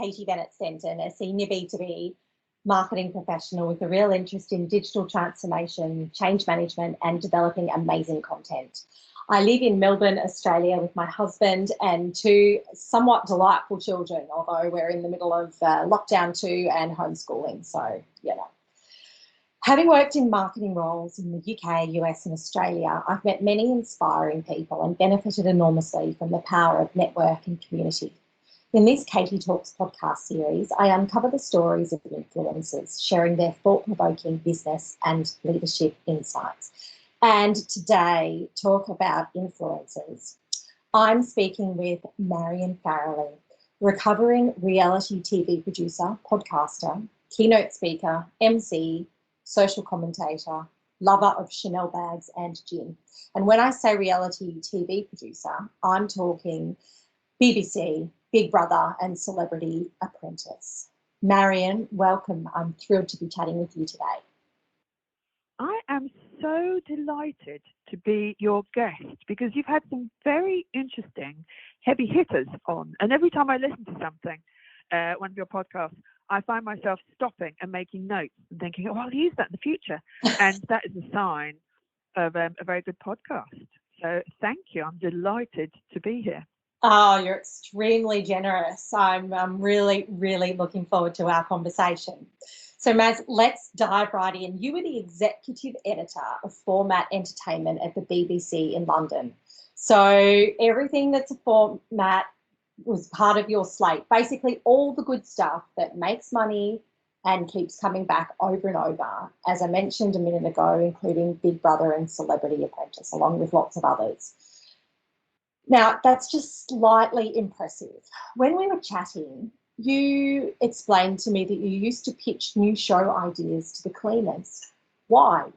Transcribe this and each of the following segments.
Katie Bennett-Stenton, a senior B2B marketing professional with a real interest in digital transformation, change management, and developing amazing content. I live in Melbourne, Australia with my husband and two somewhat delightful children, although we're in the middle of lockdown too and homeschooling, so, you know. Having worked in marketing roles in the UK, US and Australia, I've met many inspiring people and benefited enormously from the power of network and community. In this Katie Talks podcast series, I uncover the stories of influencers sharing their thought-provoking business and leadership insights. And today, talk about influencers. I'm speaking with Maz Farrelly, recovering reality TV producer, podcaster, keynote speaker, MC, social commentator, lover of Chanel bags and gin. And when I say reality TV producer, I'm talking BBC, Big Brother and celebrity Apprentice. Marion, welcome. I'm thrilled to be chatting with you today. I am so delighted to be your guest because you've had some very interesting heavy hitters on. And every time I listen to something, one of your podcasts, I find myself stopping and making notes and thinking, oh, I'll use that in the future. And that is a sign of a very good podcast. So thank you. I'm delighted to be here. Oh, you're extremely generous. I'm really, really looking forward to our conversation. So, Maz, let's dive right in. You were the executive editor of Format Entertainment at the BBC in London. So everything that's a format was part of your slate. Basically, all the good stuff that makes money and keeps coming back over and over, as I mentioned a minute ago, including Big Brother and Celebrity Apprentice, along with lots of others. Now, that's just slightly impressive. When we were chatting, you explained to me that you used to pitch new show ideas to the cleaners. Why?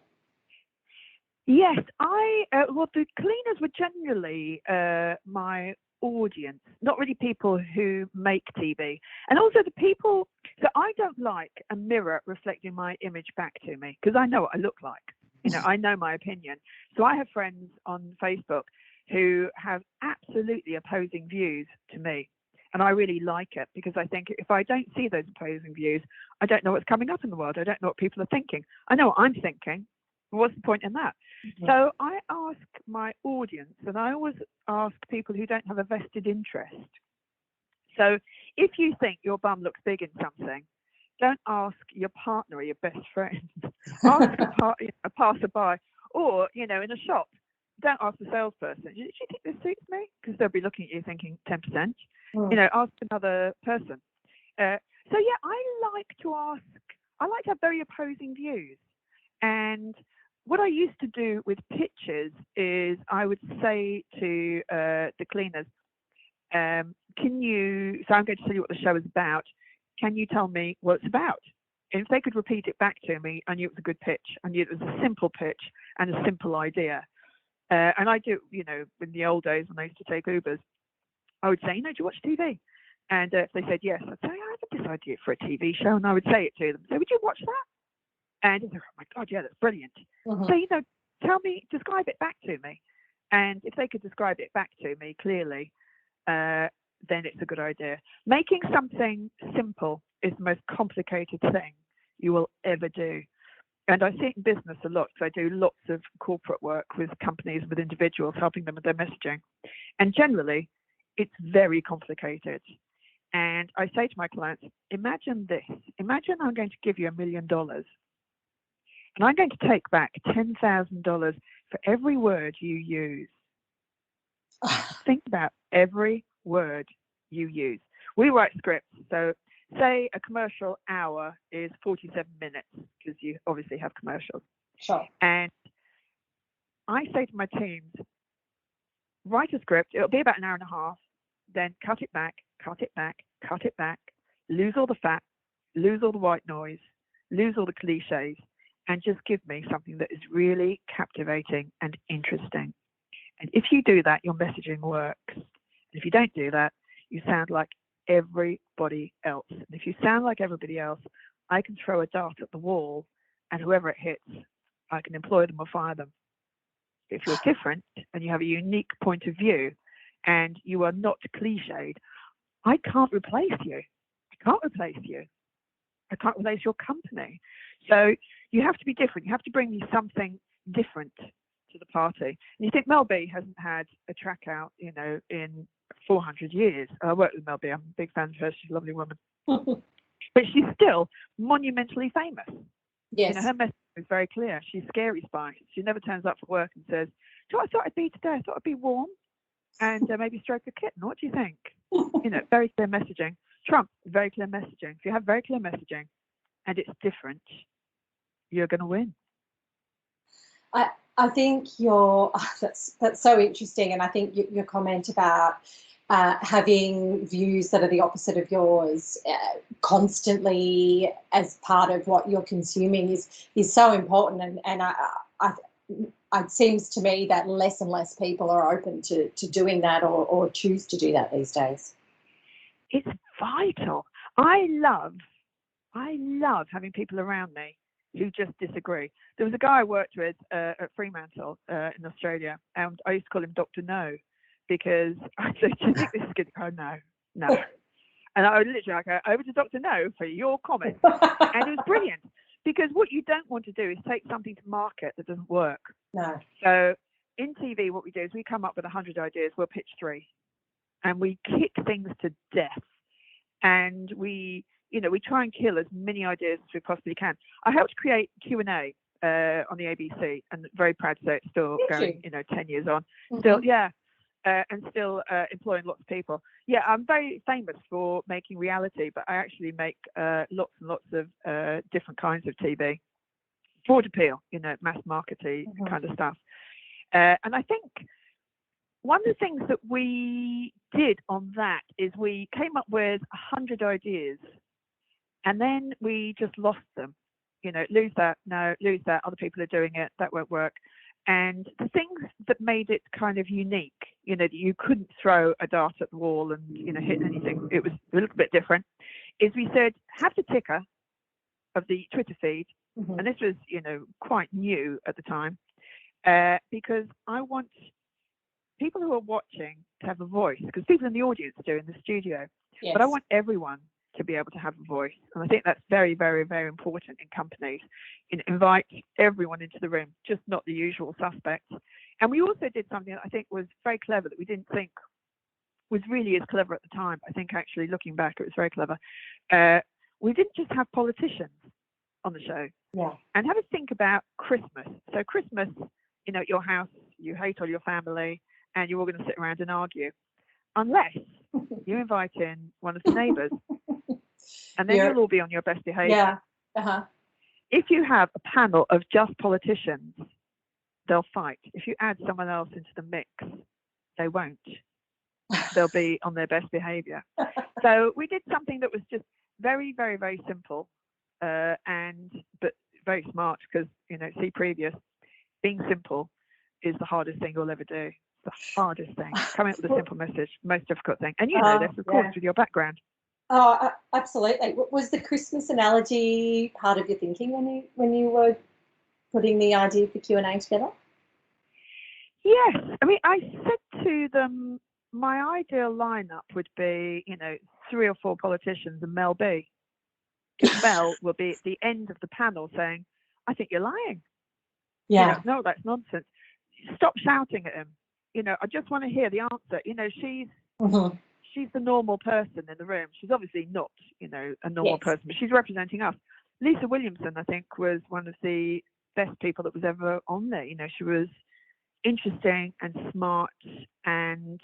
Yes, well, the cleaners were generally my audience, not really people who make TV. And also the people, so I don't like a mirror reflecting my image back to me because I know what I look like. You know, I know my opinion. So I have friends on Facebook who have absolutely opposing views to me. And I really like it because I think if I don't see those opposing views, I don't know what's coming up in the world. I don't know what people are thinking. I know what I'm thinking. What's the point in that? Mm-hmm. So I ask my audience, and I always ask people who don't have a vested interest. So if you think your bum looks big in something, don't ask your partner or your best friend. Ask a passerby, or, you know, in a shop. Don't ask the salesperson, do you think this suits me? Because they'll be looking at you thinking 10%. You know, ask another person. So yeah, I like to have very opposing views. And what I used to do with pitches is I would say to the cleaners, so I'm going to tell you what the show is about. Can you tell me what it's about? And if they could repeat it back to me, I knew it was a good pitch. I knew it was a simple pitch and a simple idea. And I do, you know, in the old days when I used to take Ubers, I would say, you know, do you watch TV? And if they said yes, I'd say, I have this idea for a TV show. And I would say it to them. So would you watch that? And they'd say, oh my God, yeah, that's brilliant. Mm-hmm. So, you know, describe it back to me. And if they could describe it back to me clearly, then it's a good idea. Making something simple is the most complicated thing you will ever do. And I see it in business a lot because I do lots of corporate work with companies, with individuals, helping them with their messaging. And generally, it's very complicated. And I say to my clients, imagine this. Imagine I'm going to give you $1 million. And I'm going to take back $10,000 for every word you use. Think about every word you use. We write scripts. So say a commercial hour is 47 minutes because you obviously have commercials. Sure. And I say to my teams, write a script. It'll be about an hour and a half. Then cut it back, lose all the fat, lose all the white noise, lose all the cliches, and just give me something that is really captivating and interesting. And if you do that, your messaging works. And if you don't do that, you sound like everybody else. And if you sound like everybody else, I can throw a dart at the wall, and whoever it hits, I can employ them or fire them. If you're different and you have a unique point of view and you are not cliched, I can't replace you. I can't replace you. I can't replace your company. So you have to be different. You have to bring me something different to the party. And you think Mel B hasn't had a track out, you know, in 400 years. I worked with Mel B. I'm a big fan of her. She's a lovely woman. But she's still monumentally famous. Yes. You know, her message is very clear. She's Scary Spice. She never turns up for work and says, "Do you know what I thought I'd be today? I thought I'd be warm and maybe stroke a kitten. What do you think?" You know, very clear messaging. Trump, very clear messaging. If you have very clear messaging and it's different, you're going to win. I think that's so interesting, and I think your comment about having views that are the opposite of yours constantly as part of what you're consuming is so important, and it seems to me that less and less people are open to doing that or choose to do that these days. It's vital. I love having people around me who just disagree. There was a guy I worked with at Fremantle in Australia, and I used to call him Dr. No, because I said, "Do you think this is good?" Oh, no. And I would literally go over to Dr. No for your comment. And it was brilliant, because what you don't want to do is take something to market that doesn't work. No. So in TV, what we do is we come up with 100 ideas, we'll pitch 3, and we kick things to death. And we try and kill as many ideas as we possibly can. I helped create Q&A on the ABC, and very proud to say it's still going, 10 years on. Mm-hmm. Still, yeah, and still employing lots of people. Yeah, I'm very famous for making reality, but I actually make lots and lots of different kinds of TV. Broad appeal, mass marketing kind of stuff. And I think one of the things that we did on that is we came up with 100 ideas, and then we just lost them. Lose that, no, lose that, other people are doing it, that won't work. And the things that made it kind of unique, that you couldn't throw a dart at the wall and, hit anything, it was a little bit different, is we said, have the ticker of the Twitter feed. Mm-hmm. And this was, quite new at the time, because I want people who are watching to have a voice, because people in the audience do in the studio. Yes. But I want everyone to be able to have a voice. And I think that's very, very, very important in companies. Invite everyone into the room, just not the usual suspects. And we also did something that I think was very clever, that we didn't think was really as clever at the time. I think actually looking back, it was very clever. We didn't just have politicians on the show. Yeah. And have a think about Christmas. So Christmas, at your house, you hate all your family, and you're all going to sit around and argue, unless you invite in one of the neighbours, and then you'll all be on your best behaviour. Yeah. Uh-huh. If you have a panel of just politicians, they'll fight. If you add someone else into the mix, they won't. They'll be on their best behaviour. So we did something that was just very, very, very simple, but very smart, because see previous. Being simple is the hardest thing you'll ever do. The hardest thing. Coming up with a simple message, most difficult thing. And you know this, of course, with your background. Oh, absolutely. Was the Christmas analogy part of your thinking when you were putting the idea for Q&A together? Yes. I mean, I said to them, my ideal lineup would be, 3 or 4 politicians and Mel B. Because Mel will be at the end of the panel saying, "I think you're lying." Yeah. No, that's nonsense. Stop shouting at him. I just want to hear the answer. She's the normal person in the room. She's obviously not, a normal person, but she's representing us. Lisa Williamson, I think, was one of the best people that was ever on there. She was interesting and smart, and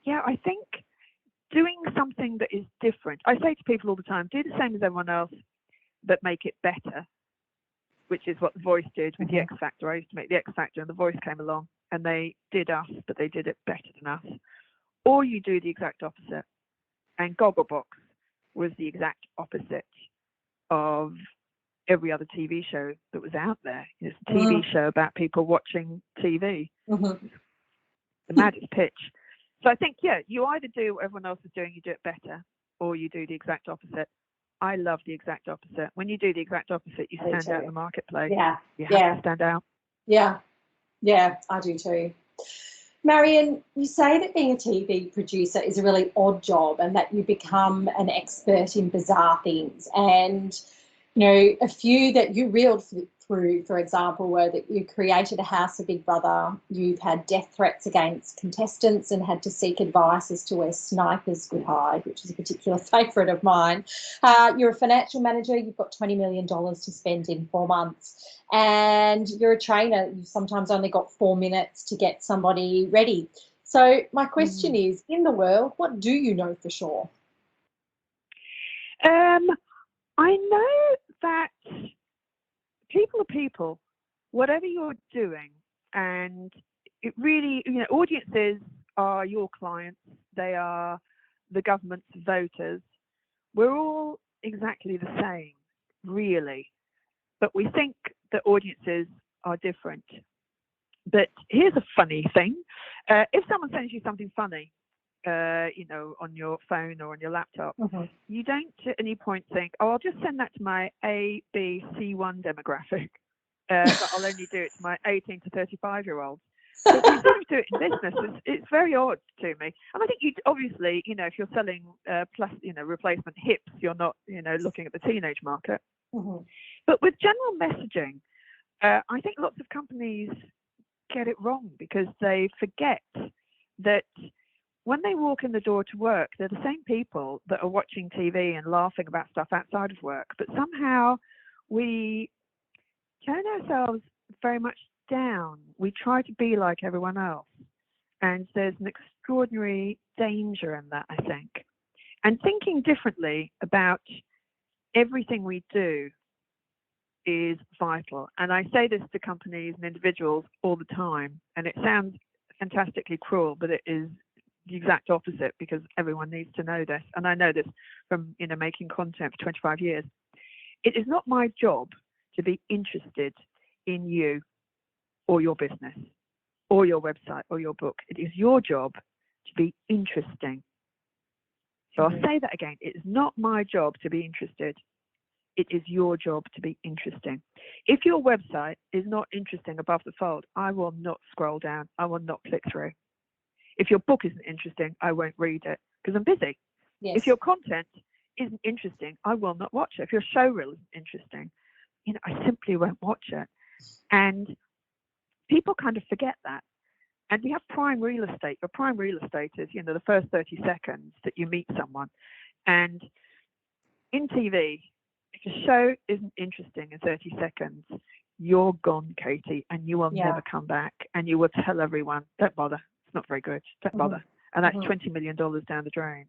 I think doing something that is different. I say to people all the time, do the same as everyone else, but make it better, which is what The Voice did with the X Factor. I used to make the X Factor, and The Voice came along, and they did us, but they did it better than us. Or you do the exact opposite. And Gogglebox was the exact opposite of every other TV show that was out there. It's a TV show about people watching TV. Mm-hmm. The maddest pitch. So I think, you either do what everyone else is doing, you do it better, or you do the exact opposite. I love the exact opposite. When you do the exact opposite, you stand out in the marketplace. Yeah. You have to stand out. Yeah. Yeah, I do too. Marion, you say that being a TV producer is a really odd job and that you become an expert in bizarre things. And, a few that you reeled through, for example, were that you created a house for Big Brother, you've had death threats against contestants and had to seek advice as to where snipers could hide, which is a particular favourite of mine. You're a financial manager, you've got $20 million to spend in 4 months. And you're a trainer, you've sometimes only got 4 minutes to get somebody ready. So my question is, in the world, what do you know for sure? I know that people are people, whatever you're doing, and it really, audiences are your clients, they are the government's voters. We're all exactly the same, really, but we think that audiences are different. But here's a funny thing. If someone sends you something funny, on your phone or on your laptop, you don't at any point think, oh, I'll just send that to my A, B, C1 demographic, but I'll only do it to my 18 to 35-year-olds. But we sort of do it in business. It's very odd to me. And I think you obviously, if you're selling replacement hips, you're not, looking at the teenage market. But with general messaging, I think lots of companies get it wrong because they forget that when they walk in the door to work, they're the same people that are watching TV and laughing about stuff outside of work. But somehow we turn ourselves very much down. We try to be like everyone else. And there's an extraordinary danger in that, I think. And thinking differently about everything we do is vital. And I say this to companies and individuals all the time. And it sounds fantastically cruel, but it is the exact opposite, because everyone needs to know this. And I know this from making content for 25 years. It is not my job to be interested in you or your business or your website or your book. It is your job to be interesting. So I'll say that again. It is not my job to be interested. It is your job to be interesting. If your website is not interesting above the fold, I will not scroll down. I will not click through. If your book isn't interesting, I won't read it because I'm busy. Yes. If your content isn't interesting, I will not watch it. If your show reel isn't interesting, I simply won't watch it. And people kind of forget that. And we have prime real estate. Your prime real estate is, the first 30 seconds that you meet someone. And in TV, if a show isn't interesting in 30 seconds, you're gone, Katie, and you will never come back. And you will tell everyone, don't bother. Not very good, don't bother. And that's $20 million down the drain.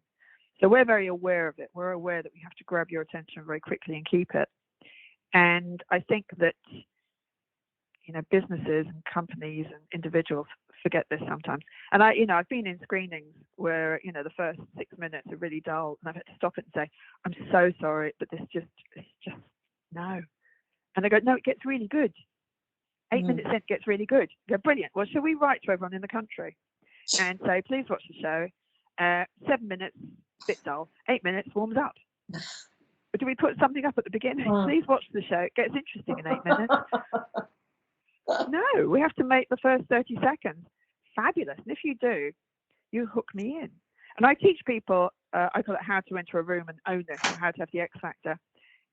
So we're very aware of it. We're aware that we have to grab your attention very quickly and keep it. And I think that businesses and companies and individuals forget this sometimes. And I've been in screenings where the first 6 minutes are really dull, and I've had to stop it and say, I'm so sorry, but it's just no. And they go, no, it gets really good. 8 minutes in, it gets really good. I go, brilliant. Well, shall we write to everyone in the country and say, please watch the show. 7 minutes, bit dull. 8 minutes, warms up. But do we put something up at the beginning? Please watch the show. It gets interesting in 8 minutes. No, we have to make the first 30 seconds fabulous. And if you do, you hook me in. And I teach people, I call it how to enter a room and own it, or how to have the X factor.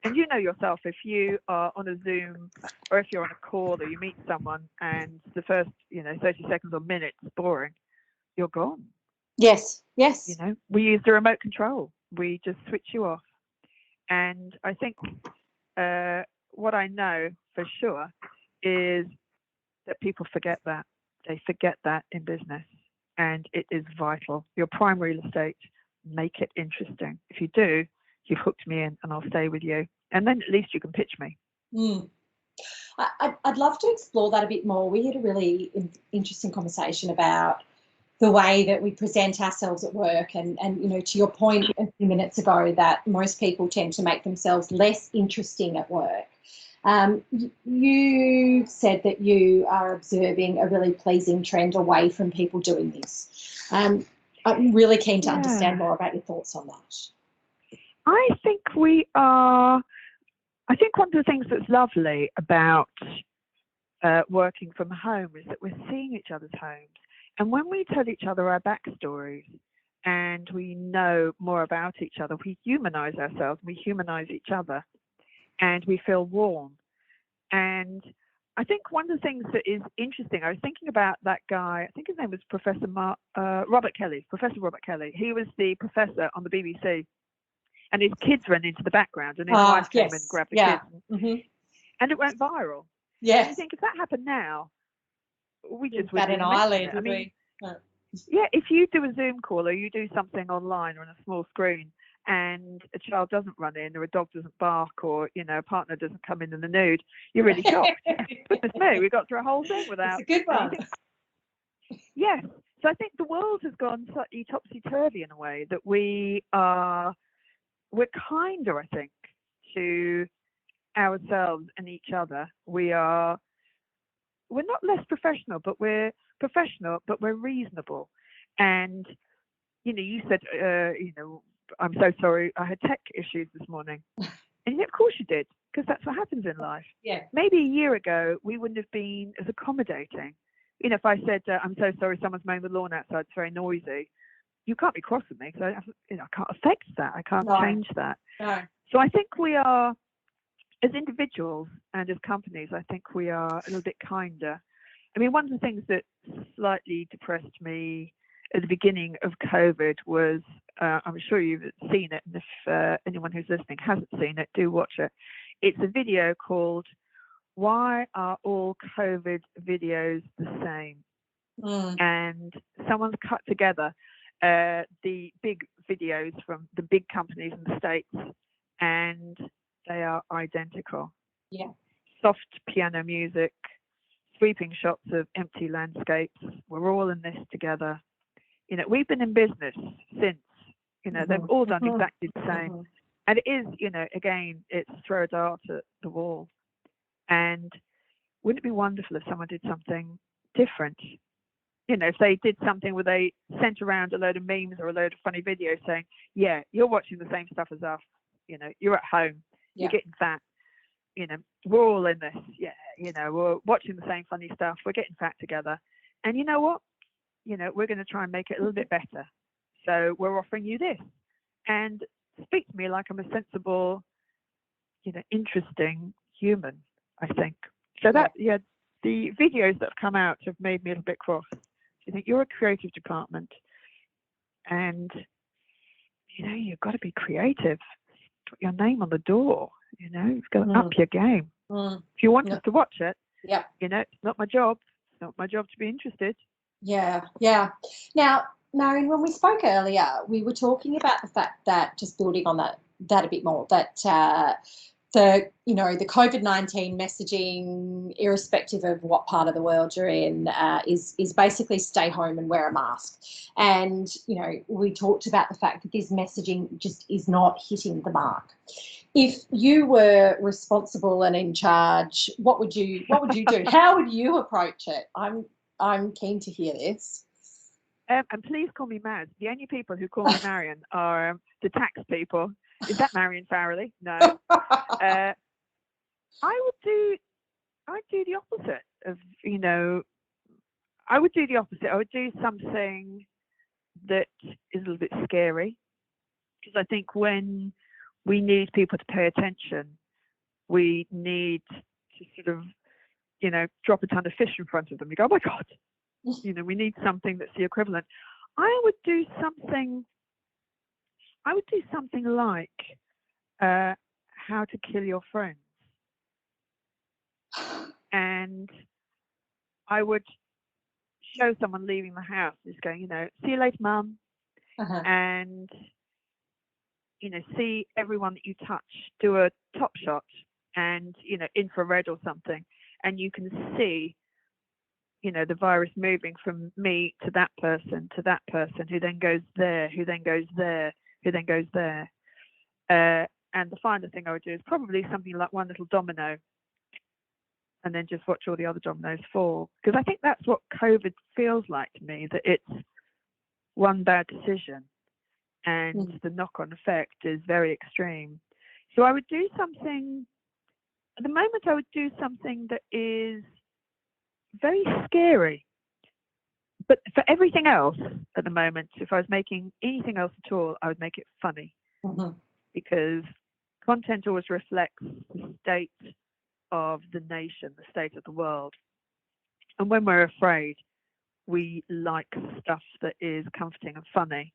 And you know yourself, if you are on a Zoom or if you're on a call or you meet someone and the first, 30 seconds or minutes is boring, you're gone. Yes. We use the remote control. We just switch you off. And I think what I know for sure is that people forget that. They forget that in business. And it is vital. Your prime real estate, make it interesting. If you do, you've hooked me in and I'll stay with you. And then at least you can pitch me. I'd love to explore that a bit more. We had a really interesting conversation about the way that we present ourselves at work and to your point a few minutes ago that most people tend to make themselves less interesting at work. You said that you are observing a really pleasing trend away from people doing this. I'm really keen to understand more about your thoughts on that. I think one of the things that's lovely about working from home is that we're seeing each other's homes. And when we tell each other our backstories and we know more about each other, we humanize ourselves, we humanize each other, and we feel warm. And I think one of the things that is interesting, I was thinking about that guy, I think his name was Professor Robert Kelly, Professor Robert Kelly. He was the professor on the BBC, and his kids ran into the background, and his wife came and grabbed the kids. Mm-hmm. And it went viral. Yes. And you think, if that happened now, we just bat wouldn't an even eyelid, mention it. would we? Yeah, if you do a Zoom call or you do something online or on a small screen and a child doesn't run in or a dog doesn't bark or, you know, a partner doesn't come in the nude, you're really shocked. Goodness me, we got through a whole thing without... It's a good one. Yes. So I think the world has gone slightly topsy-turvy in a way that we're kinder, I think, to ourselves and each other. We're not less professional, but we're reasonable. And, you know, you said, you know, I'm so sorry, I had tech issues this morning. And of course you did, because that's what happens in life. Yeah. Maybe a year ago, we wouldn't have been as accommodating. You know, if I said, I'm so sorry, someone's mowing the lawn outside, it's very noisy, you can't be cross with me, because I can't affect that. I can't change that. No. So I think we are, as individuals and as companies, I think we are a little bit kinder. I mean, one of the things that slightly depressed me at the beginning of COVID was, I'm sure you've seen it, and if anyone who's listening hasn't seen it, do watch it. It's a video called "Why Are All COVID Videos the Same?" And someone's cut together the big videos from the big companies in the States, and they are identical. Yeah. Soft piano music, sweeping shots of empty landscapes. We're all in this together. You know, we've been in business since, you know, they've all done exactly the same. And it is, you know, again, it's throw a dart at the wall. And wouldn't it be wonderful if someone did something different? You know, if they did something where they sent around a load of memes or a load of funny videos saying, yeah, you're watching the same stuff as us. You know, you're at home, you're getting fat. You know, we're all in this. Yeah, you know, we're watching the same funny stuff. We're getting fat together. And you know what? You know, we're going to try and make it a little bit better. So we're offering you this. And speak to me like I'm a sensible, you know, interesting human, I think. So that, the videos that have come out have made me a little bit cross. You think you're a creative department and, you know, you've got to be creative. Put your name on the door, you know, you've got to up your game. If you want us to watch it, you know, it's not my job. It's not my job to be interested. Yeah. Now, Marion, when we spoke earlier, we were talking about the fact that, just building on that a bit more, that the COVID-19 messaging, irrespective of what part of the world you're in, is basically stay home and wear a mask. And, you know, we talked about the fact that this messaging just is not hitting the mark. If you were responsible and in charge, what would you do? How would you approach it? I'm keen to hear this. And please call me Maz. The only people who call me Marion are the tax people. Is that Maz Farrelly? No. I'd do the opposite of, you know, I would do the opposite. I would do something that is a little bit scary, because I think when we need people to pay attention, we need to sort of, you know, drop a ton of fish in front of them. You go, oh my God, you know, we need something that's the equivalent. I would do something like how to kill your friends. And I would show someone leaving the house, just going, you know, see you later, Mum. And, you know, see everyone that you touch, do a top shot and, you know, infrared or something. And you can see, you know, the virus moving from me to that person, who then goes there, who then goes there, who then goes there. And the final thing I would do is probably something like one little domino, and then just watch all the other dominoes fall. Because I think that's what COVID feels like to me, that it's one bad decision and the knock-on effect is very extreme. So I would do something, at the moment I would do something that is very scary, but for everything else at the moment, if I was making anything else at all, I would make it funny, because content always reflects the state of the nation, the state of the world. And when we're afraid, we like stuff that is comforting and funny,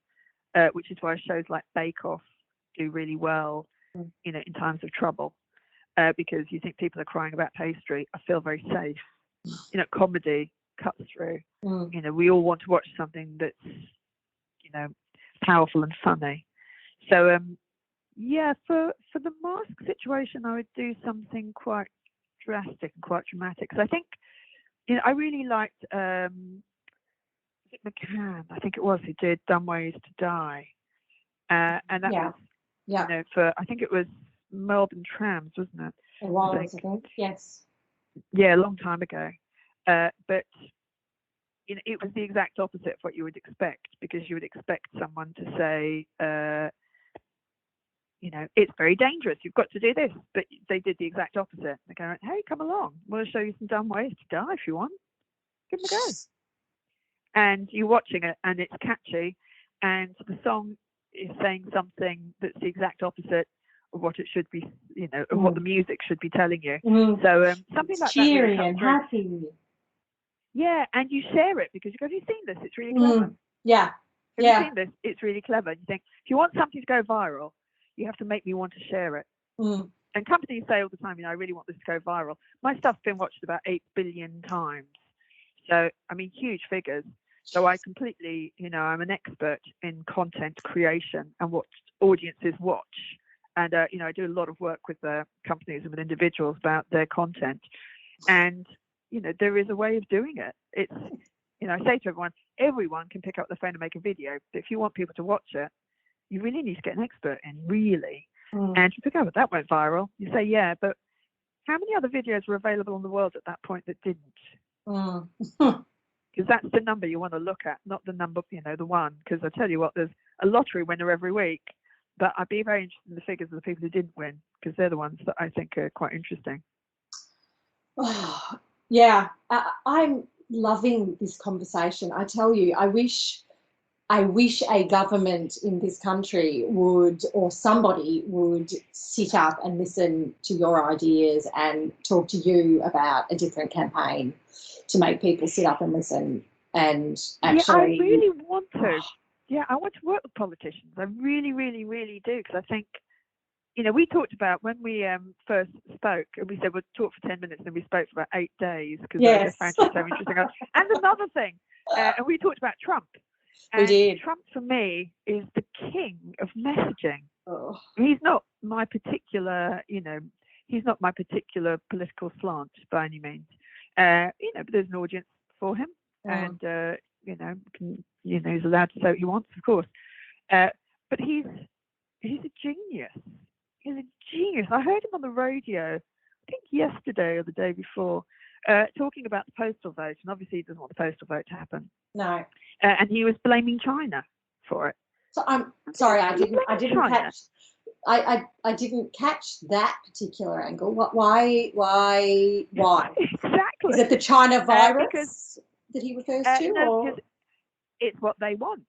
which is why shows like Bake Off do really well, in times of trouble, because you think people are crying about pastry. I feel very safe. Comedy cuts through. We all want to watch something that's, powerful and funny. So, for the mask situation, I would do something quite drastic and quite dramatic. Because I think, I really liked McCann, I think it was, who did Dumb Ways to Die, and that was, for, I think it was Melbourne Trams, wasn't it? It was, I think. Yes. Yeah, a long time ago. But it was the exact opposite of what you would expect, because you would expect someone to say, it's very dangerous, you've got to do this. But they did the exact opposite. They go, hey, come along, we'll show you some dumb ways to die if you want. Give them a go. And you're watching it, and it's catchy, and the song is saying something that's the exact opposite of what it should be, of what the music should be telling you. So something it's like cheery that really and happy. Yeah, and you share it because you go, have you seen this? It's really clever. Yeah. Have you seen this? It's really clever. You think, if you want something to go viral, you have to make me want to share it. And companies say all the time, I really want this to go viral. My stuff's been watched about 8 billion times. So, I mean, huge figures. So I completely, I'm an expert in content creation and what audiences watch. And, I do a lot of work with companies and with individuals about their content. And, there is a way of doing it. It's, I say to everyone can pick up the phone and make a video. But if you want people to watch it, you really need to get an expert in, really. And you pick up, that went viral. You say, yeah, but how many other videos were available in the world at that point that didn't? Because that's the number you want to look at, not the number, the one. Because I tell you what, there's a lottery winner every week. But I'd be very interested in the figures of the people who didn't win, because they're the ones that I think are quite interesting. Yeah, I'm loving this conversation. I tell you, I wish a government in this country would, or somebody would, sit up and listen to your ideas and talk to you about a different campaign to make people sit up and listen and actually. Yeah, I really want to. Yeah, I want to work with politicians. I really, really, really do, because I think, we talked about when we first spoke, and we said we'd talk for 10 minutes, and we spoke for about 8 days, because I just found it so interesting. And another thing, and we talked about Trump. And we did. Trump, for me, is the king of messaging. He's not my particular, he's not my particular political slant by any means. But there's an audience for him, and he's allowed to say what he wants, of course. But he's a genius. He's a genius. I heard him on the radio, I think yesterday or the day before, talking about the postal vote, and obviously he doesn't want the postal vote to happen. No. And he was blaming China for it. So I'm sorry, I didn't catch. I didn't catch that particular angle. Why? Exactly. Is it the China virus that he refers to? No, because it's what they want.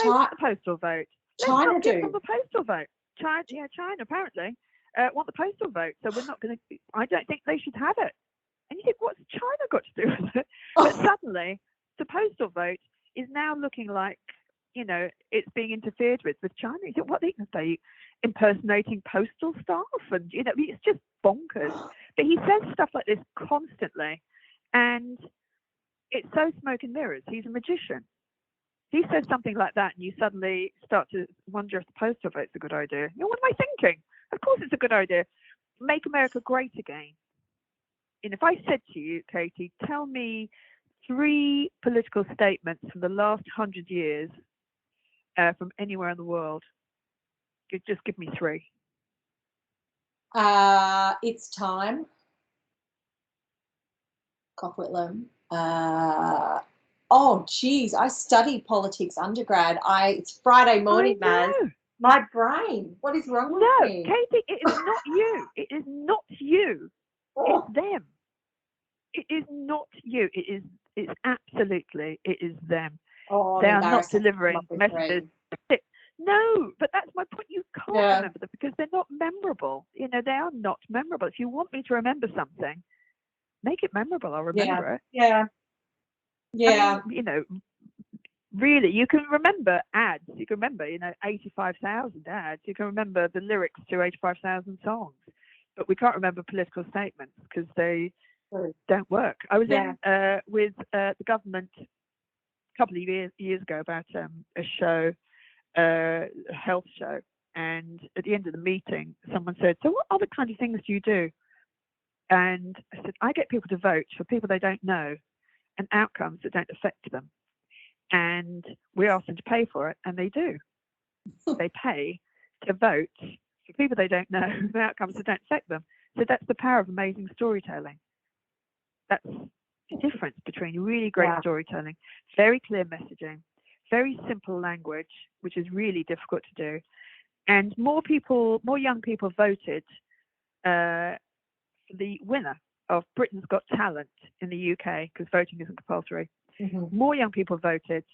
They want the postal vote. China Let's not give them the postal vote. China apparently want the postal vote. So we're not going to. I don't think they should have it. And you think, what's China got to do with it? But suddenly, the postal vote is now looking like, it's being interfered with China. You think, what are they impersonating postal staff? And, it's just bonkers. But he says stuff like this constantly. And it's so smoke and mirrors. He's a magician. He says something like that, and you suddenly start to wonder if the postal vote's a good idea. What am I thinking? Of course it's a good idea. Make America great again. And if I said to you, Katie, tell me 3 political statements from the last 100 years from anywhere in the world, just give me 3. It's time. Coquitlam. Oh, geez, I studied politics undergrad. It's Friday morning, Maz. My brain. What is wrong with me? No, Katie, it is not you. It is not you. It's them. It is not you. It is It's absolutely, it is them. Oh, They I'm are not embarrassed. delivering messages. No, but that's my point. You can't remember them because they're not memorable. You know, they are not memorable. If you want me to remember something, make it memorable. I'll remember it. Yeah. I mean, you know, really, you can remember ads. You can remember, you know, 85,000 ads. You can remember the lyrics to 85,000 songs. But we can't remember political statements because they don't work. I was in with the government a couple of years ago about a show, a health show. And at the end of the meeting, someone said, "So what other kind of things do you do?" And I said, "I get people to vote for people they don't know and outcomes that don't affect them. And we ask them to pay for it, and they do. They pay to vote for people they don't know and outcomes that don't affect them." So that's the power of amazing storytelling. That's the difference between really great storytelling, very clear messaging, very simple language, which is really difficult to do. And more young people voted for the winner of Britain's Got Talent in the UK, because voting isn't compulsory. Mm-hmm. More young people voted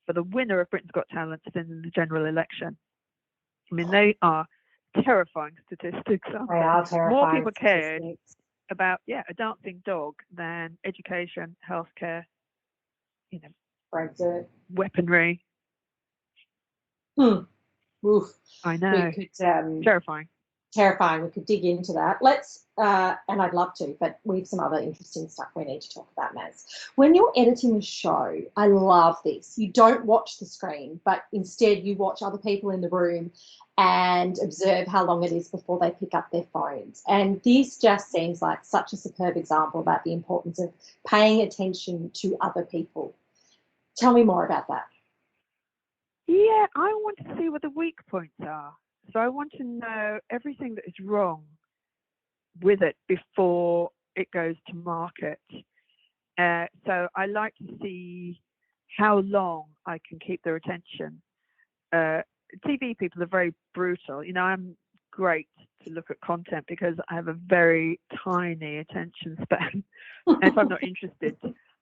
for the winner of Britain's Got Talent than in the general election. I mean, they are terrifying statistics. They are terrifying. More people cared about a dancing dog than education, healthcare, you know, Brexit, weaponry. Oof. I know. We could, terrifying. We could dig into that. Let's, and I'd love to, but we have some other interesting stuff we need to talk about, Maz. When you're editing a show, I love this. You don't watch the screen, but instead you watch other people in the room and observe how long it is before they pick up their phones. And this just seems like such a superb example about the importance of paying attention to other people. Tell me more about that. Yeah, I want to see what the weak points are. So I want to know everything that is wrong with it before it goes to market. So I like to see how long I can keep their attention. TV people are very brutal. You know, I'm great to look at content because I have a very tiny attention span. And if I'm not interested,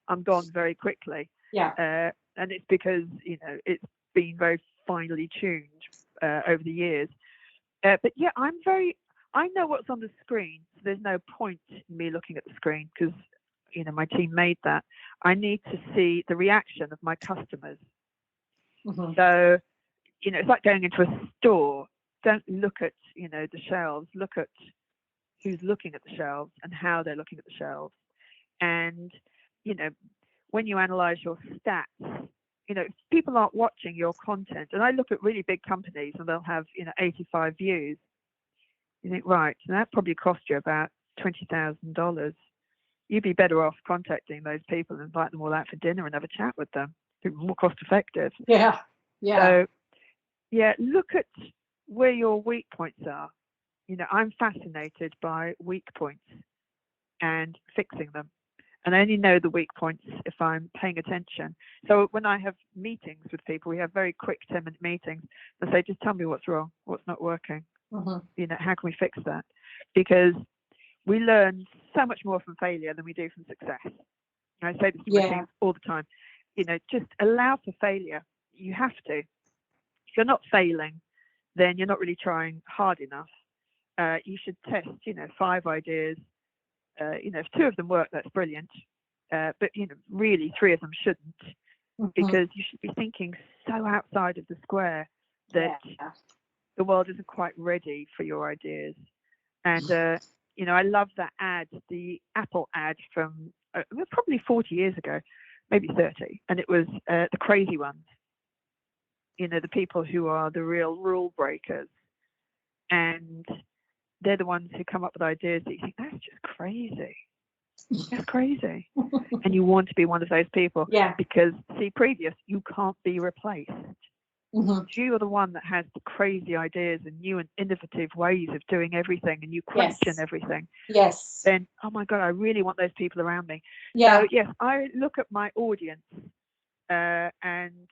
I'm gone very quickly. Yeah. And it's because, you know, it's been very finely tuned over the years. But yeah, I know what's on the screen. So there's no point in me looking at the screen because, you know, my team made that. I need to see the reaction of my customers. Mm-hmm. So, you know, it's like going into a store. Don't look at, you know, the shelves. Look at who's looking at the shelves and how they're looking at the shelves. And, you know, when you analyze your stats, you know, if people aren't watching your content, and I look at really big companies and they'll have, you know, 85 views. You think, right, so that probably cost you about $20,000. You'd be better off contacting those people and invite them all out for dinner and have a chat with them. It's more cost effective. Yeah. So, yeah, look at where your weak points are. You know, I'm fascinated by weak points and fixing them. And I only know the weak points if I'm paying attention. So when I have meetings with people, we have very quick 10-minute meetings. I say, just tell me what's wrong, what's not working. Mm-hmm. You know, how can we fix that? Because we learn so much more from failure than we do from success. And I say this to my team all the time. You know, just allow for failure. You have to. If you're not failing, then you're not really trying hard enough. You should test, you know, 5 ideas. You know, if 2 of them work, that's brilliant. But, you know, really 3 of them shouldn't, because you should be thinking so outside of the square that the world isn't quite ready for your ideas. And, you know, I love that ad, the Apple ad from probably 40 years ago, maybe 30. And it was the crazy ones, you know, the people who are the real rule breakers. And they're the ones who come up with ideas that you think, that's just crazy. That's crazy. And you want to be one of those people. Yeah. Because, see, previous, you can't be replaced. Mm-hmm. You're the one that has the crazy ideas and new and innovative ways of doing everything, and you question everything. Yes. Then, oh my God, I really want those people around me. Yeah. So, yes, I look at my audience and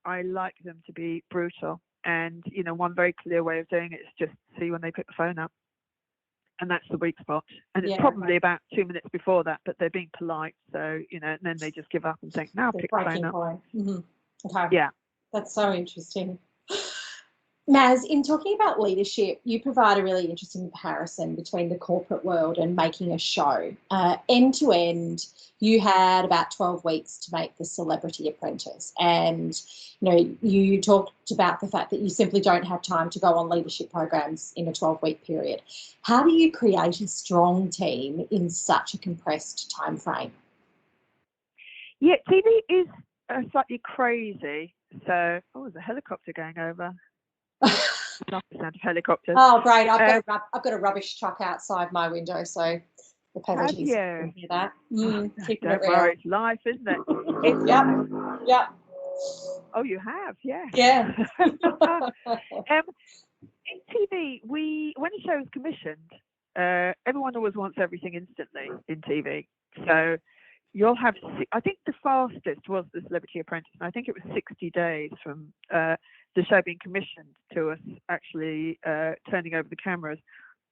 I like them to be brutal. And, you know, one very clear way of doing it is just see when they pick the phone up. and that's the weak spot. And it's Yeah, probably about 2 minutes before that, but they're being polite. So, you know, and then they just give up and think, now pick the phone up. Okay. Yeah. That's so interesting. Maz, in talking about leadership, you provide a really interesting comparison between the corporate world and making a show. End to end, you had about 12 weeks to make the Celebrity Apprentice. And, you know, you talked about the fact that you simply don't have time to go on leadership programs in a 12-week period. How do you create a strong team in such a compressed time frame? Yeah, TV is slightly crazy. So, there's a helicopter going over. Love the sound of helicopters. Oh, great. I've got a rubbish truck outside my window, so apologies. Have you? Hear that? Keeping Don't it real. worry, it's life, isn't it? It's Yep. Oh, you have, yeah. Yeah. In TV, when a show is commissioned, everyone always wants everything instantly in TV. So you'll have, I think the fastest was the Celebrity Apprentice, and I think it was 60 days from the show being commissioned to us actually turning over the cameras.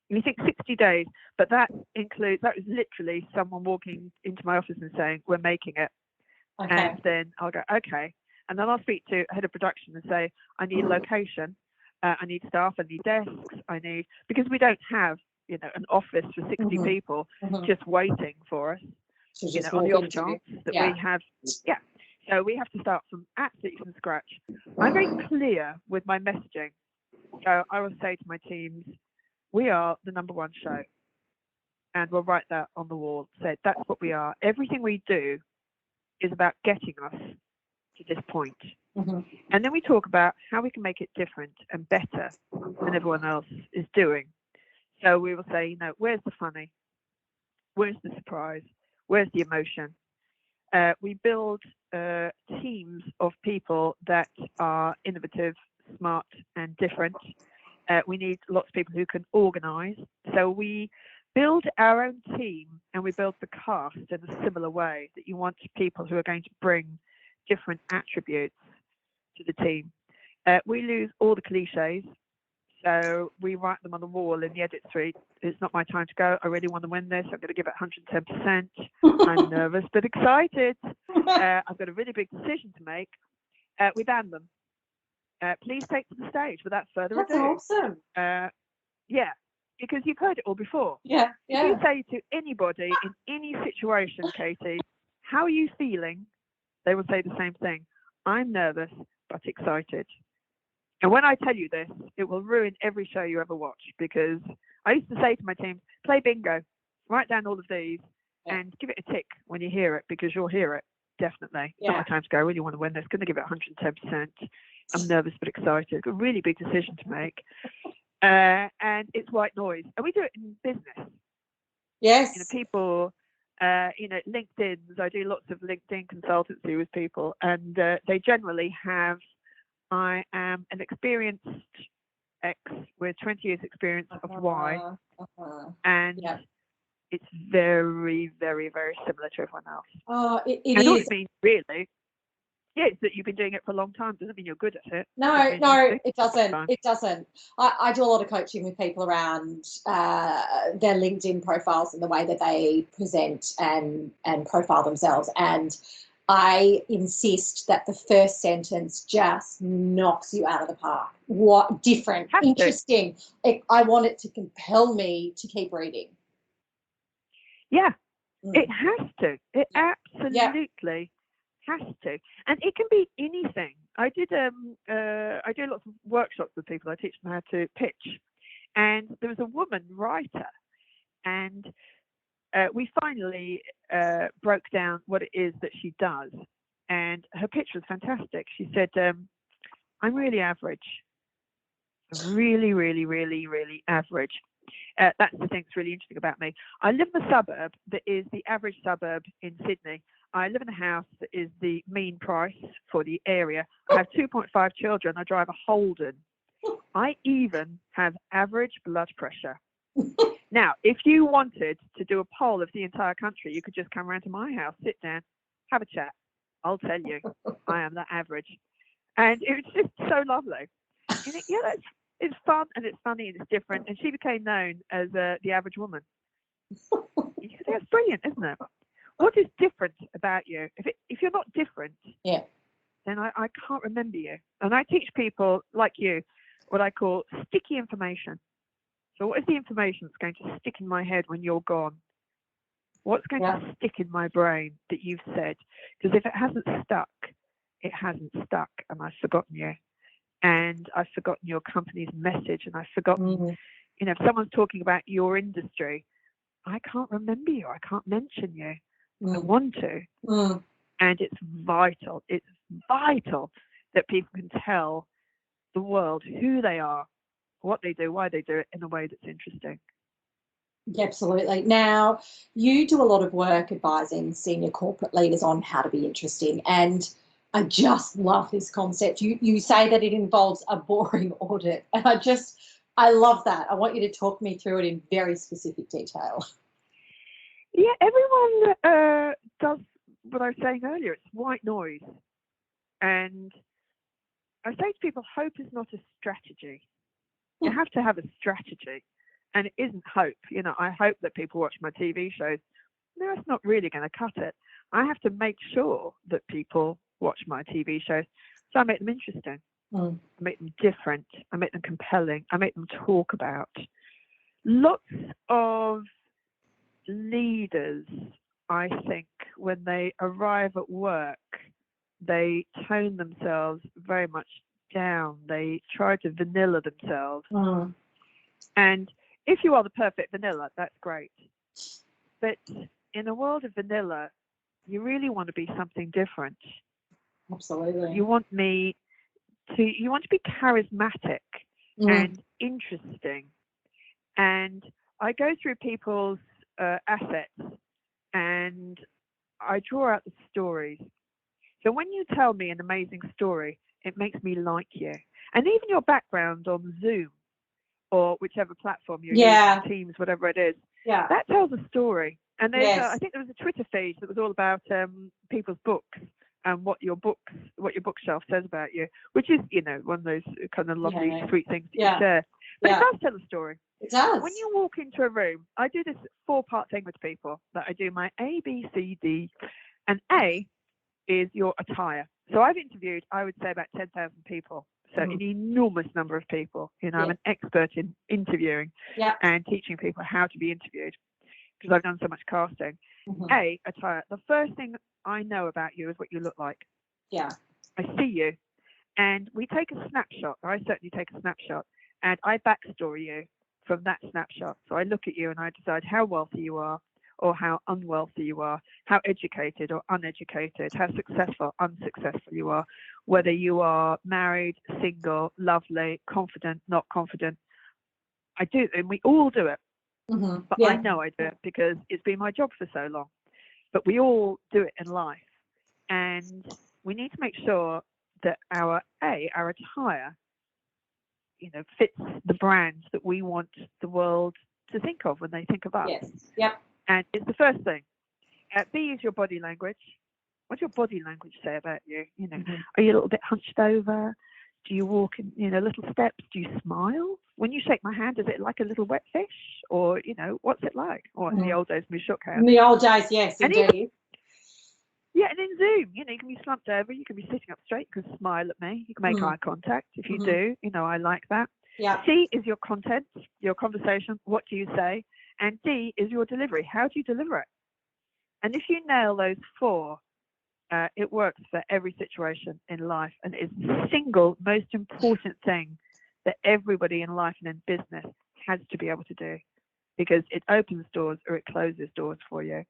And you think 60 days, but that was literally someone walking into my office and saying, we're making it. Okay. And then I'll go, okay. And then I'll speak to head of production and say, I need location, I need staff, I need desks, because we don't have, you know, an office for 60 people just waiting for us, So you know, on the off chance that we have, So we have to start absolutely from scratch. I'm very clear with my messaging. So I will say to my teams, we are the #1 show. And we'll write that on the wall, say that's what we are. Everything we do is about getting us to this point. And then we talk about how we can make it different and better than everyone else is doing. So we will say, you know, where's the funny? Where's the surprise? Where's the emotion? We build teams of people that are innovative, smart, and different. We need lots of people who can organize. So we build our own team, and we build the cast in a similar way, that you want people who are going to bring different attributes to the team. We lose all the cliches. So we write them on the wall in the edit suite. It's not my time to go. I really want to win this. I'm going to give it 110%. I'm nervous but excited. I've got a really big decision to make. We ban them. Please take to the stage without further ado. That's awesome. Yeah, because you've heard it all before. Yeah. If you say to anybody in any situation, Katie, how are you feeling? They will say the same thing. I'm nervous but excited. And when I tell you this, it will ruin every show you ever watch, because I used to say to my team, play bingo, write down all of these and give it a tick when you hear it, because you'll hear it, definitely. It's not my time to go, I really want to win this, going to give it 110%. I'm nervous but excited. Got a really big decision to make. And it's white noise. And we do it in business. Yes. You know, people, LinkedIn, I do lots of LinkedIn consultancy with people, and they generally have, I am an experienced X with 20 years experience of Y, and it's very, very, very similar to everyone else. Oh, it and is. All it means really, it's that you've been doing it for a long time. Doesn't mean you're good at it. No, it doesn't. It doesn't. I do a lot of coaching with people around their LinkedIn profiles and the way that they present and profile themselves. And I insist that the first sentence just knocks you out of the park. What different, interesting. I want it to compel me to keep reading. Yeah, it has to. It absolutely has to. And it can be anything. I do lots of workshops with people. I teach them how to pitch. And there was a woman writer, and we finally broke down what it is that she does, and her pitch was fantastic. She said, I'm really average. I'm really, really, really, really average. That's the thing that's really interesting about me. I live in a suburb that is the average suburb in Sydney. I live in a house that is the mean price for the area. I have 2.5 children. I drive a Holden. I even have average blood pressure. Now, if you wanted to do a poll of the entire country, you could just come around to my house, sit down, have a chat. I'll tell you, I am that average. And it was just so lovely. And it's it's fun and it's funny and it's different. And she became known as the average woman. That's brilliant, isn't it? What is different about you? If you're not different, yeah, then I can't remember you. And I teach people like you what I call sticky information. So what is the information that's going to stick in my head when you're gone? What's going to stick in my brain that you've said? Because if it hasn't stuck, it hasn't stuck, and I've forgotten you. And I've forgotten your company's message, and I've forgotten, if someone's talking about your industry, I can't remember you. I can't mention you. I want to. And it's vital. It's vital that people can tell the world who they are, what they do, why they do it in a way that's interesting. Absolutely. Now, you do a lot of work advising senior corporate leaders on how to be interesting, and I just love this concept. You say that it involves a boring audit, and I love that. I want you to talk me through it in very specific detail. Yeah, everyone does what I was saying earlier. It's white noise. And I say to people, hope is not a strategy. You have to have a strategy. And it isn't hope. I hope that people watch my TV shows. No, it's not really going to cut it. I have to make sure that people watch my TV shows. So I make them interesting. I make them different. I make them compelling. I make them talk about. Lots of leaders, I think, when they arrive at work, they tone themselves very much down. They try to vanilla themselves. And if you are the perfect vanilla, that's great. But in a world of vanilla, you really want to be something different. Absolutely. You want to be charismatic and interesting. And I go through people's assets and I draw out the stories. So when you tell me an amazing story, it makes me like you. And even your background on Zoom or whichever platform you're using, Teams, whatever it is, that tells a story. And there's, I think there was a Twitter feed that was all about people's books and what your bookshelf says about you, which is, one of those kind of lovely, sweet things that you share. But it does tell a story. It does. When you walk into a room, I do this 4-part thing with people that I do my A, B, C, D. And A is your attire. So I've interviewed, I would say, about 10,000 people. So an enormous number of people. I'm an expert in interviewing and teaching people how to be interviewed because I've done so much casting. A, attire. The first thing I know about you is what you look like. Yeah. I see you and we take a snapshot, or I certainly take a snapshot, and I backstory you from that snapshot. So I look at you and I decide how wealthy you are or how unwealthy you are, how educated or uneducated, how successful or unsuccessful you are, whether you are married, single, lovely, confident, not confident. I do, and we all do it. But I know I do it because it's been my job for so long. But we all do it in life. And we need to make sure that our attire, fits the brand that we want the world to think of when they think of us. Yes. Yep. And it's the first thing. B is your body language. What does your body language say about you? Are you a little bit hunched over? Do you walk in, little steps? Do you smile? When you shake my hand, is it like a little wet fish? Or, what's it like? Or in the old days, we shook hands. In the old days, yes, and indeed. And in Zoom, you can be slumped over, you can be sitting up straight, you can smile at me, you can make eye contact. If you do, I like that. Yeah. C is your content, your conversation, what do you say? And D is your delivery. How do you deliver it? And if you nail those 4, it works for every situation in life. And it's the single most important thing that everybody in life and in business has to be able to do, because it opens doors or it closes doors for you.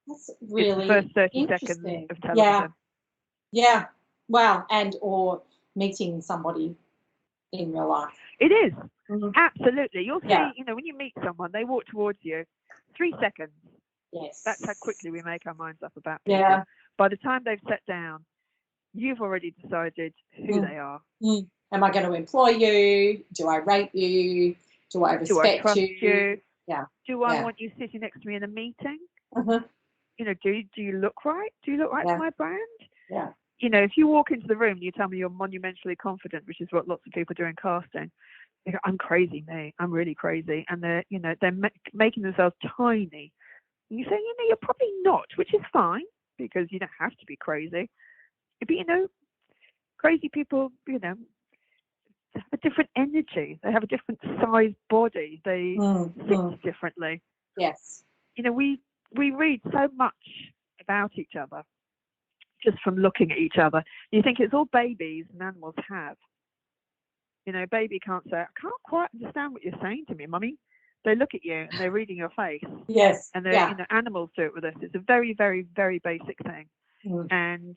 That's really it's the first 30 seconds of television. Yeah. Wow. And or meeting somebody in real life. It is. Absolutely. You'll see, when you meet someone, they walk towards you, 3 seconds. Yes. That's how quickly we make our minds up about people. Yeah. By the time they've sat down, you've already decided who they are. Am I going to employ you? Do I rate you? Do I respect Do I trust you? Yeah. Do I want you sitting next to me in a meeting? Do you look right? Do you look right for my brand? Yeah. you know, if you walk into the room and you tell me you're monumentally confident, which is what lots of people do in casting, they go, I'm crazy, mate. I'm really crazy. And they're, you know, they're making themselves tiny. And you say, you know, you're probably not, which is fine, because you don't have to be crazy. But, you know, crazy people, you know, have a different energy. They have a different size body. They think differently. Yes. You know, we read so much about each other just from looking at each other. You think it's all babies and animals have. You know, baby can't say, I can't quite understand what you're saying to me, mummy. They look at you and they're reading your face. Yes. And they're, you know, animals do it with us. It's a very, very, very basic thing. And,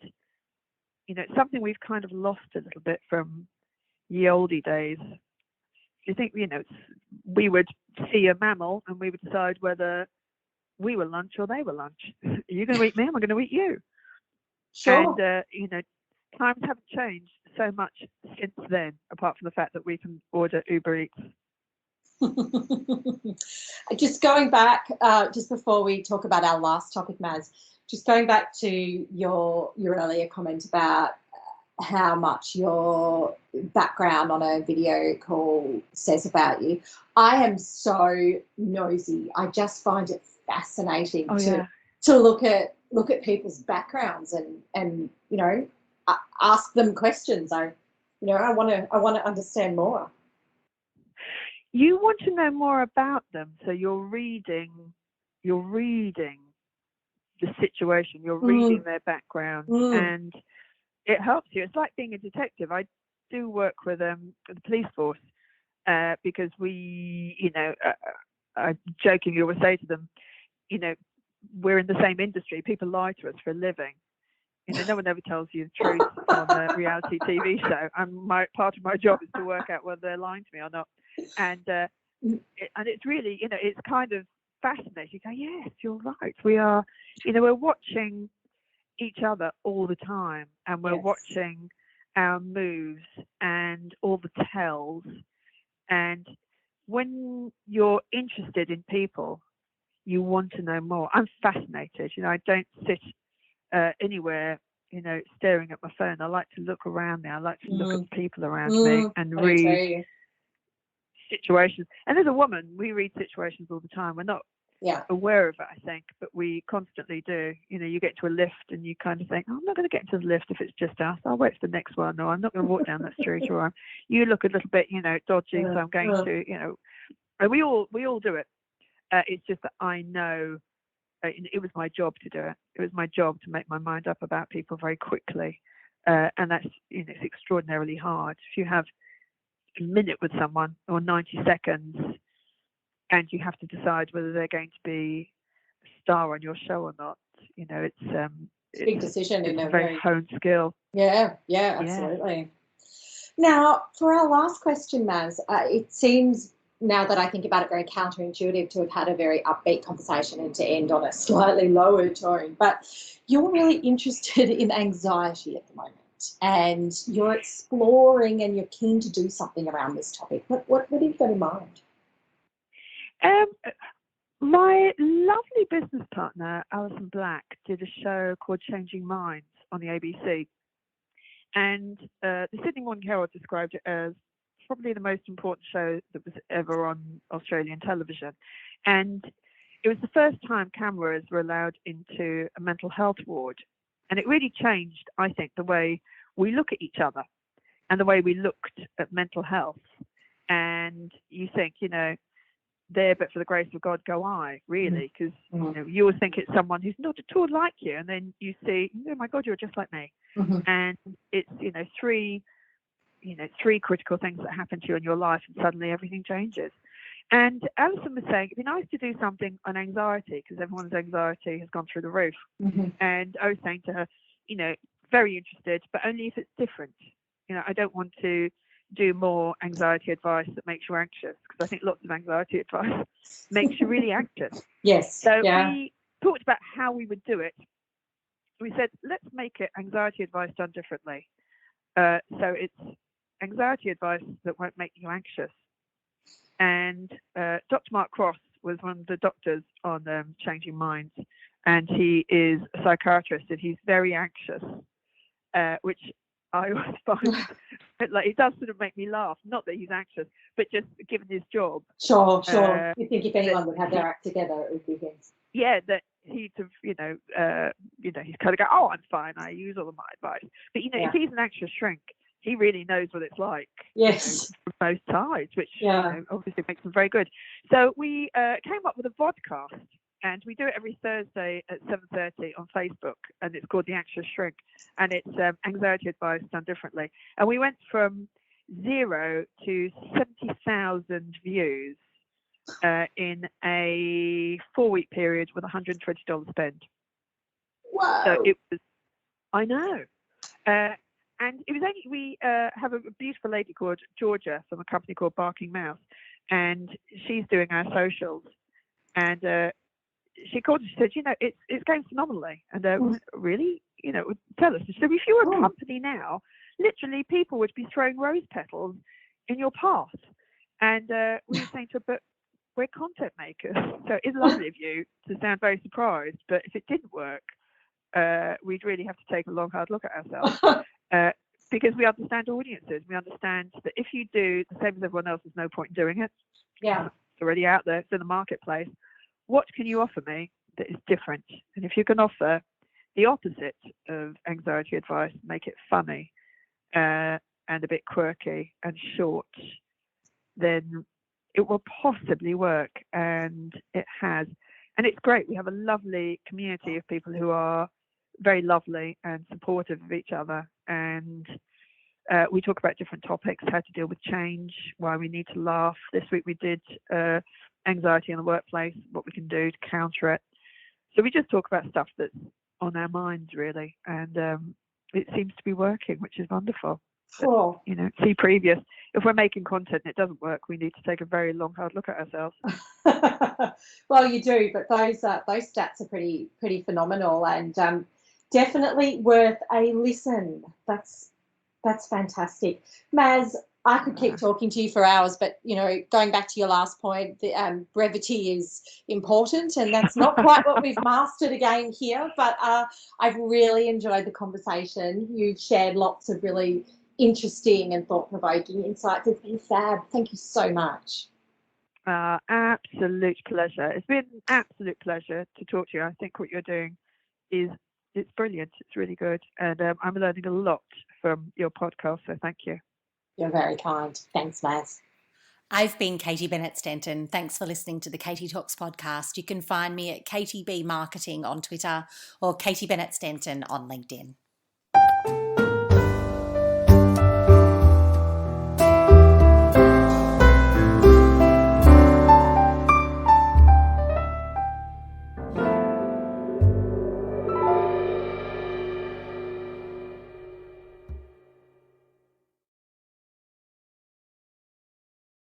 you know, it's something we've kind of lost a little bit from ye oldie days. You think, you know, we would see a mammal and we would decide whether we were lunch or they were lunch. Are you going to eat me? Am I going to eat you? Sure. And, you know, times haven't changed so much since then, apart from the fact that we can order Uber Eats. Just going back, just before we talk about our last topic, Maz, just going back to your earlier comment about how much your background on a video call says about you. I am so nosy. I just find it fascinating to look at people's backgrounds and you know, ask them questions. I want to understand more. You want to know more about them, so you're reading the situation, you're reading their background, and it helps you. It's like being a detective. I do work with the police force because we, you know, I jokingly always say to them, you know, we're in the same industry. People lie to us for a living. You know, no one ever tells you the truth on a reality TV show. And part of my job is to work out whether they're lying to me or not. And it's really, you know, it's kind of fascinating. You go, yes, you're right. We are, you know, we're watching each other all the time, and we're watching our moves and all the tells. And when you're interested in people, you want to know more. I'm fascinated. You know, I don't sit anywhere, you know, staring at my phone. I like to look around me. I like to look at the people around me and read situations. And as a woman, we read situations all the time. We're not aware of it, I think, but we constantly do. You know, you get to a lift and you kind of think, oh, I'm not going to get into the lift if it's just us. I'll wait for the next one, or I'm not going to walk down that street, or you look a little bit, you know, dodgy, so I'm going to, you know. And we all do it. It's just that I know it was my job to do it. It was my job to make my mind up about people very quickly, and that's, you know, it's extraordinarily hard. If you have a minute with someone or 90 seconds, and you have to decide whether they're going to be a star on your show or not, you know, it's a big decision. It's a very honed skill. Yeah, absolutely. Now, for our last question, Maz, it seems, now that I think about it, very counterintuitive to have had a very upbeat conversation and to end on a slightly lower tone. But you're really interested in anxiety at the moment, and you're exploring and you're keen to do something around this topic. What have you got in mind? My lovely business partner, Alison Black, did a show called Changing Minds on the ABC. And the Sydney Morning Herald described it as probably the most important show that was ever on Australian television. And it was the first time cameras were allowed into a mental health ward. And it really changed, I think, the way we look at each other and the way we looked at mental health. And you think, you know, there but for the grace of God go I, really, because you know, you always think it's someone who's not at all like you, and then you see, oh my God, you're just like me. And it's, you know, three critical things that happen to you in your life, and suddenly everything changes. And Alison was saying it'd be nice to do something on anxiety, because everyone's anxiety has gone through the roof. And I was saying to her, you know, very interested, but only if it's different. You know, I don't want to do more anxiety advice that makes you anxious, because I think lots of anxiety advice makes you really anxious. Yes. So we talked about how we would do it. We said, let's make it anxiety advice done differently. So it's anxiety advice that won't make you anxious. And Dr. Mark Cross was one of the doctors on Changing Minds, and he is a psychiatrist, and he's very anxious. which I always find like it does sort of make me laugh. Not that he's anxious, but just given his job. Sure. You think if anyone would have their act together, it would be him. Yeah, that he'd have, he's kind of go, oh, I'm fine. I use all of my advice. But if he's an anxious shrink, he really knows what it's like. Yes. From both sides, which obviously makes them very good. So we came up with a vodcast, and we do it every Thursday at 7:30 on Facebook, and it's called The Anxious Shrink, and it's anxiety advice done differently. And we went from 0 to 70,000 views in a 4-week period with $120 spend. Wow. So it was, I know. And it was only, we have a beautiful lady called Georgia from a company called Barking Mouse, and she's doing our socials. And she called and she said, it's going phenomenally. And really? Tell us. She said, if you were a company now, literally people would be throwing rose petals in your path. And we were saying to her, but we're content makers. So it's lovely of you to sound very surprised. But if it didn't work, we'd really have to take a long, hard look at ourselves. Because we understand audiences. We understand that if you do the same as everyone else, there's no point in doing it. Yeah. It's already out there. It's in the marketplace. What can you offer me that is different? And if you can offer the opposite of anxiety advice, make it funny and a bit quirky and short, then it will possibly work. And it has. And it's great. We have a lovely community of people who are very lovely and supportive of each other. And we talk about different topics, how to deal with change, why we need to laugh. This week we did anxiety in the workplace, what we can do to counter it. So we just talk about stuff that's on our minds, really. And it seems to be working, which is wonderful. Cool. But, see previous. If we're making content and it doesn't work, we need to take a very long, hard look at ourselves. Well, you do, but those stats are pretty phenomenal, and definitely worth a listen. That's fantastic. Maz, I could keep talking to you for hours, but, going back to your last point, the brevity is important, and that's not quite what we've mastered again here, but I've really enjoyed the conversation. You've shared lots of really interesting and thought-provoking insights. It's been fab. Thank you so much. Absolute pleasure. It's been an absolute pleasure to talk to you. I think what you're doing it's brilliant. It's really good. And I'm learning a lot from your podcast, so thank you. You're very kind. Thanks, Maz. I've been Katie Bennett-Stenton. Thanks for listening to the Katie Talks podcast. You can find me at KTB Marketing on Twitter or Katie Bennett-Stenton on LinkedIn.